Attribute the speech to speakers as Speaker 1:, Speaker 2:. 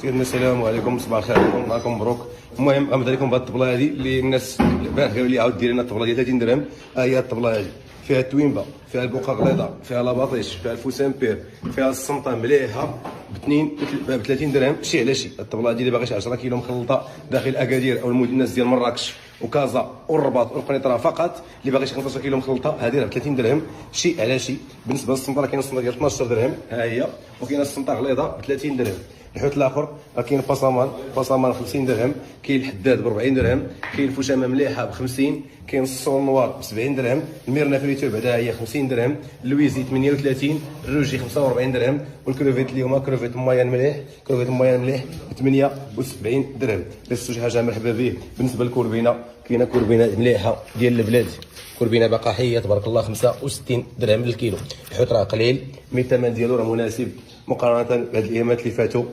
Speaker 1: سيدنا السلام عليكم، صباح الخير عليكم، معكم مبروك. المهم غنبدا لكم بهاد الطبله هادي اللي الناس البارح قالوا لي عاود دير لنا الطبله ديال 30 درهم. ها هي الطبله هادي، فيها التوينبا، فيها البوقه غليظه، فيها لاباطيش، فيها الفوسامبير، فيها الصمطه مليحه ب 30 درهم. شي على شي. الطبله هادي اللي باغي شي 10 كيلو مخلطه داخل اكادير او المدن الناس ديال مراكش وكازا والرباط والقنيطره فقط، اللي باغي شي 15 كيلو مخلطه هادي راه ب 30 درهم. شي على شي. بالنسبه للصمطه راه كاينه الصمطه ديال 12 درهم، ها هي، وكاينه الصمطه غليظه ب 30 درهم. الحوت الاخر راه كاين باسامان 50 درهم، كاين الحداد ب 40 درهم، كاين الفشامه مليحه ب 50، كاين الصول نوار ب 70 درهم، الميرنا فريتور بعدا هي 50 درهم، اللويزي 38، الروجي 45 درهم، والكروفيت اليوم كروفيت مويان مليح ب 78 درهم. بس شي حاجه مرحبا به. بالنسبه للكوربينه كاينه كوربينه مليحه ديال البلاد، كوربينه بقاحيه تبارك الله 65 درهم للكيلو. الحوت راه قليل، مي الثمن ديالو راه مناسب مقارنه بهاد الايامات اللي فاتوا.